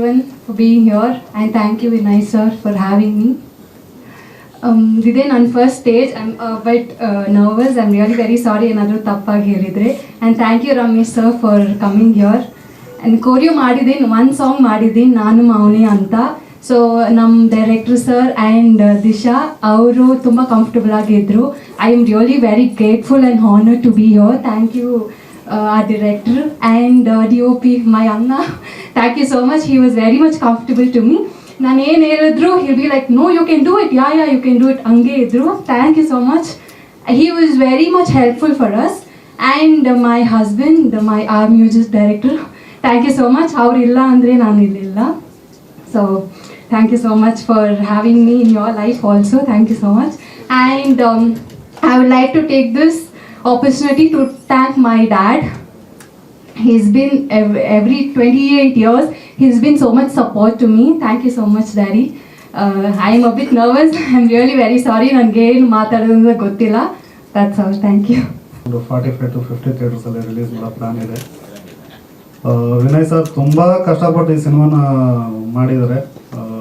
everyone for being here, and thank you Vinay sir for having me. Today on first stage, I'm a bit nervous. I'm really very sorry ಏನಾದರೂ ತಪ್ಪಾಗಿ ಹೇಳಿದರೆ. And thank you Ramesh sir for coming here. And choreo ಮಾಡಿದ್ದೀನಿ, one song ಮಾಡಿದ್ದೀನಿ ನಾನು ಮೌನಿ ಅಂತ. So ನಮ್ಮ director sir and Disha ಅವರು ತುಂಬ ಕಂಫರ್ಟಬಲ್ ಆಗಿದ್ದರು. I am really very grateful and honour to be here. Thank you our director and DOP my Anna. Thank you so much. He was very much comfortable to me. ನಾನು ಏನು ಹೇಳಿದ್ರು he'll be like, no, you can do it. Yeah, you can do it. ಹಂಗೆ ಇದ್ರು. Thank you so much. He was very much helpful for us. And my husband, my music director, thank you so much. ಅವ್ರು ಇಲ್ಲ ಅಂದರೆ ನಾನು ಇರಲಿಲ್ಲ. So thank you so much for having me in your life also. Thank you so much. And I would like to take this opportunity to thank my dad. He's been every 28 years he's been so much support to me. Thank you so much daddy. I am a bit nervous. I'm really very sorry. ನನಗೆ ಏನು ಮಾತಾಡೋದು ಗೊತ್ತಿಲ್ಲ. That's all. Thank you. 45 to 50 theatres ಅಲ್ಲಿ release ಮಾಡೋ plan ಇದೆ. Vinay sir ತುಂಬ ಕಷ್ಟಪಟ್ಟು ಈ ಸಿನಿಮಾನ ಮಾಡಿದ್ದಾರೆ.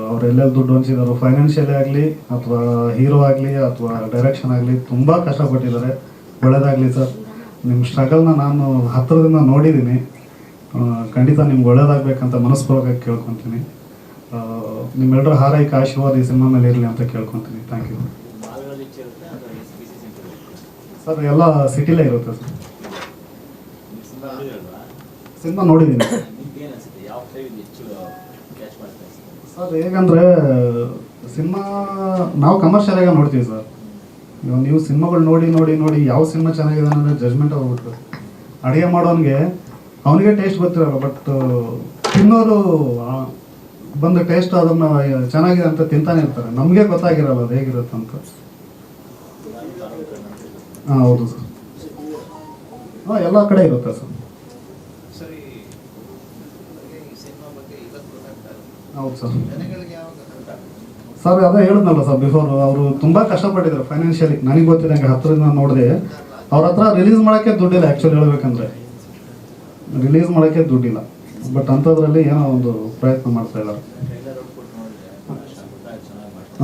ಅವ್ರು ಎಲ್ಲೆಲ್ಲಿ ದುಡ್ಡು ಹಂಚಿದ್ದಾರೆ, ಫೈನಾನ್ಷಿಯಲಿ ಆಗಲಿ ಅಥವಾ ಹೀರೋ ಆಗಲಿ ಅಥವಾ ಡೈರೆಕ್ಷನ್ ಆಗಲಿ ತುಂಬ ಕಷ್ಟಪಟ್ಟಿದ್ದಾರೆ. ಒಳ್ಳೇದಾಗಲಿ ಸರ್. ನಿಮ್ಮ ಸ್ಟ್ರಗಲ್ನ ನಾನು ಹತ್ತಿರದಿಂದ ನೋಡಿದ್ದೀನಿ. ಖಂಡಿತ ನಿಮ್ಗೆ ಒಳ್ಳೇದಾಗಬೇಕಂತ ಮನಸ್ಪೂರ್ವಕವಾಗಿ ಕೇಳ್ಕೊತೀನಿ. ನಿಮ್ಮೆಲ್ಲರ ಹಾರೈಕೆ ಆಶೀರ್ವಾದ ಈ ಸಿನಿಮಾ ಮೇಲೆ ಇರಲಿ ಅಂತ ಕೇಳ್ಕೊತೀನಿ. Thank you sir. ಎಲ್ಲ ಸಿಟಿಲೇ ಇರುತ್ತೆ ಸರ್. ಸಿನಿಮಾ ನೋಡಿದ್ದೀನಿ ಸರ್. ಹೇಗಂದರೆ ಸಿನಿಮಾ ನಾವು ಕಮರ್ಷಿಯಲ್ ಆಗಿ ನೋಡ್ತೀವಿ ಸರ್. ಇವಾಗ ನೀವು ಸಿನಿಮಾಗಳು ನೋಡಿ ನೋಡಿ ನೋಡಿ ಯಾವ ಸಿನಿಮಾ ಚೆನ್ನಾಗಿದೆ ಅಂದರೆ ಜಜ್ಮೆಂಟ್ ಹೋಗ್ಬಿಟ್ಟು ಅಡುಗೆ ಮಾಡೋನಿಗೆ ಅವನಿಗೆ ಟೇಸ್ಟ್ ಗೊತ್ತಿರಲ್ಲ, ಬಟ್ ತಿನ್ನೋರು ಬಂದು ಟೇಸ್ಟ್ ಅದನ್ನು ಚೆನ್ನಾಗಿದೆ ಅಂತ ತಿಂತಾನೆ ಇರ್ತಾರೆ. ನಮಗೆ ಗೊತ್ತಾಗಿರಲ್ಲ ಅದು ಹೇಗಿರುತ್ತೆ ಅಂತ. ಹಾಂ ಹೌದು ಸರ್. ಹಾಂ ಎಲ್ಲ ಕಡೆ ಇರುತ್ತೆ ಸರ್. ಹೌದು ಸರ್. ಸರ್ ಅದೇ ಹೇಳಿದ್ನಲ್ಲ ಸರ್ ಬಿಫೋರ್, ಅವರು ತುಂಬ ಕಷ್ಟಪಟ್ಟಿದ್ದಾರೆ ಫೈನಾನ್ಷಿಯಲಿ. ನನಗೆ ಗೊತ್ತಿದ್ದಂಗೆ ಹತ್ತಿರದಿಂದ ನೋಡಿದೆ. ಅವ್ರ ಹತ್ರ ರಿಲೀಸ್ ಮಾಡೋಕ್ಕೆ ದುಡ್ಡಿಲ್ಲ. ಆ್ಯಕ್ಚುಲಿ ಹೇಳ್ಬೇಕಂದ್ರೆ ರಿಲೀಸ್ ಮಾಡೋಕ್ಕೆ ದುಡ್ಡಿಲ್ಲ, ಬಟ್ ಅಂಥದ್ರಲ್ಲಿ ಏನೋ ಒಂದು ಪ್ರಯತ್ನ ಮಾಡ್ತಾ ಇದ್ದಾರೆ.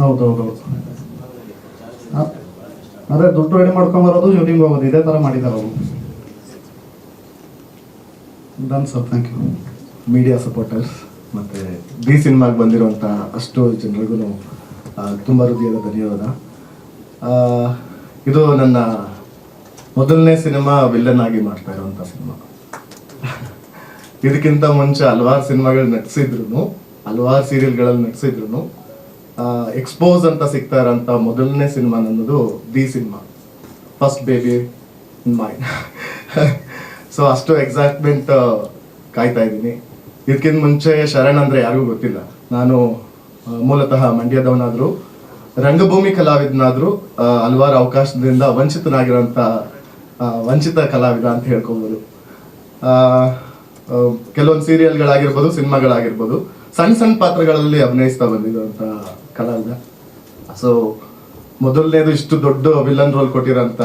ಹೌದು ಹೌದು ಹೌದು. ಅದೇ ದುಡ್ಡು ರೆಡಿ ಮಾಡ್ಕೊಂಬರೋದು, ಶೂಟಿಂಗ್ ಹೋಗೋದು, ಇದೇ ಥರ ಮಾಡಿದ್ದಾರೆ ಅವರು. Done sir. Thank you. Media supporters ಮತ್ತು ಬಿ ಸಿನಿಮಾಗೆ ಬಂದಿರುವಂಥ ಅಷ್ಟು ಜನರಿಗೂ ತುಂಬ ಹೃದಯದ ಧನ್ಯವಾದ. ಇದು ನನ್ನ ಮೊದಲನೇ ಸಿನಿಮಾ ವಿಲ್ಲನ್ ಆಗಿ ಮಾಡ್ತಾ ಇರುವಂಥ ಸಿನಿಮಾ. ಇದಕ್ಕಿಂತ ಮುಂಚೆ ಹಲವಾರು ಸಿನಿಮಾಗಳು ನಟಿಸಿದ್ರು, ಹಲವಾರು ಸೀರಿಯಲ್ಗಳಲ್ಲಿ ನಟಿಸಿದ್ರು. ಎಕ್ಸ್ಪೋಸ್ ಅಂತ ಸಿಗ್ತಾ ಇರೋಂಥ ಮೊದಲನೇ ಸಿನಿಮಾ ನನ್ನದು the cinema, first baby in mind. So ಅಷ್ಟು ಎಕ್ಸೈಟ್ಮೆಂಟ್ ಕಾಯ್ತಾ ಇದ್ದೀನಿ. ಇದಕ್ಕಿಂತ ಮುಂಚೆ ಶರಣ್ ಅಂದರೆ ಯಾರಿಗೂ ಗೊತ್ತಿಲ್ಲ. ನಾನು ಮೂಲತಃ ಮಂಡ್ಯದವನಾದರೂ ರಂಗಭೂಮಿ ಕಲಾವಿದನಾದರೂ ಹಲವಾರು ಅವಕಾಶದಿಂದ ವಂಚಿತನಾಗಿರೋಂಥ ವಂಚಿತ ಕಲಾವಿದ ಅಂತ ಹೇಳ್ಕೊಬೋದು. ಕೆಲವೊಂದು ಸೀರಿಯಲ್ಗಳಾಗಿರ್ಬೋದು, ಸಿನಿಮಾಗಳಾಗಿರ್ಬೋದು, ಸಣ್ಣ ಸಣ್ಣ ಪಾತ್ರಗಳಲ್ಲಿ ಅಭಿನಯಿಸ್ತಾ ಬಂದಿರೋಂಥ ಕಲಾವಿದ. ಸೊ ಮೊದಲನೇದು ಇಷ್ಟು ದೊಡ್ಡ ವಿಲನ್ ರೋಲ್ ಕೊಟ್ಟಿರೋಂಥ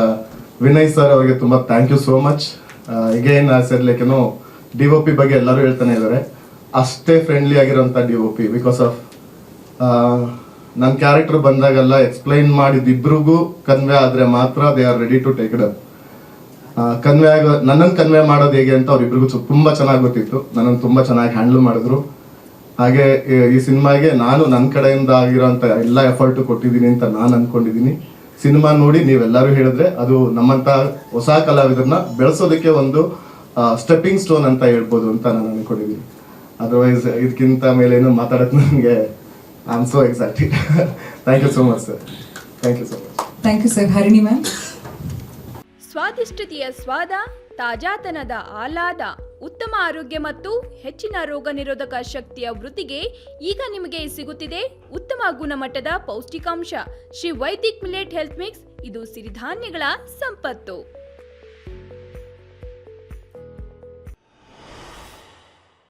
ವಿನಯ್ ಸರ್ ಅವರಿಗೆ ತುಂಬ thank you so much. Again ಸೇರ್ಲಿಕ್ಕೇನೋ DOP ಬಗ್ಗೆ ಎಲ್ಲರೂ ಹೇಳ್ತಾನೆ ಇದ್ದಾರೆ. ಅಷ್ಟೇ ಫ್ರೆಂಡ್ಲಿ ಆಗಿರೋಂಥ DOP. ಬಿಕಾಸ್ ಆಫ್ ನನ್ನ ಕ್ಯಾರೆಕ್ಟರ್ ಬಂದಾಗೆಲ್ಲ ಎಕ್ಸ್ಪ್ಲೈನ್ ಮಾಡಿದ್ದಿಬ್ರಿಗೂ ಕನ್ವೆ ಆದರೆ ಮಾತ್ರ they are ready to take it up. ನನ್ನನ್ನು ಕನ್ವೆ ಮಾಡೋದು ಹೇಗೆ ಅಂತ ಅವ್ರಿಬ್ರಿಗೂ ತುಂಬ ಚೆನ್ನಾಗಿ ಗೊತ್ತಿತ್ತು. ನನ್ನನ್ನು ತುಂಬ ಚೆನ್ನಾಗಿ ಹ್ಯಾಂಡಲ್ ಮಾಡಿದ್ರು. ಹಾಗೆ ಈ ಸಿನಿಮಾಗೆ ನಾನು ನನ್ನ ಕಡೆಯಿಂದ ಆಗಿರೋಂಥ ಎಲ್ಲ ಎಫರ್ಟು ಕೊಟ್ಟಿದ್ದೀನಿ ಅಂತ ನಾನು ಅಂದ್ಕೊಂಡಿದ್ದೀನಿ. ಸಿನಿಮಾ ನೋಡಿ ನೀವೆಲ್ಲರೂ ಹೇಳಿದ್ರೆ ಅದು ನಮ್ಮಂಥ ಹೊಸ ಕಲಾವಿದರನ್ನ ಬೆಳೆಸೋದಕ್ಕೆ ಒಂದು ಸ್ಟೆಪ್ಪಿಂಗ್ ಸ್ಟೋನ್ ಅಂತ ಹೇಳ್ಬೋದು ಅಂತ ನಾನು ಅನ್ಕೊಂಡಿದ್ದೀನಿ. ಅದರ್ವೈಸ್ ಇದಕ್ಕಿಂತ ಮೇಲೆ ಏನು ಮಾತಾಡೋದು ನನಗೆ I am so excited. Thank you so much sir. Thank you so much. Thank you sir. Harini ma'am. ಸ್ವಾದಿಷ್ಟತೆಯ ಸ್ವಾದ, ತಾಜಾತನದ ಆಹ್ಲಾದ, ಉತ್ತಮ ಆರೋಗ್ಯ ಮತ್ತು ಹೆಚ್ಚಿನ ರೋಗ ನಿರೋಧಕ ಶಕ್ತಿಯ ವೃದ್ಧಿಗೆ ಈಗ ನಿಮಗೆ ಸಿಗುತ್ತಿದೆ ಉತ್ತಮ ಗುಣಮಟ್ಟದ ಪೌಷ್ಟಿಕಾಂಶ Shri Vaidik millet health mix. ಇದು ಸಿರಿಧಾನ್ಯಗಳ ಸಂಪತ್ತು.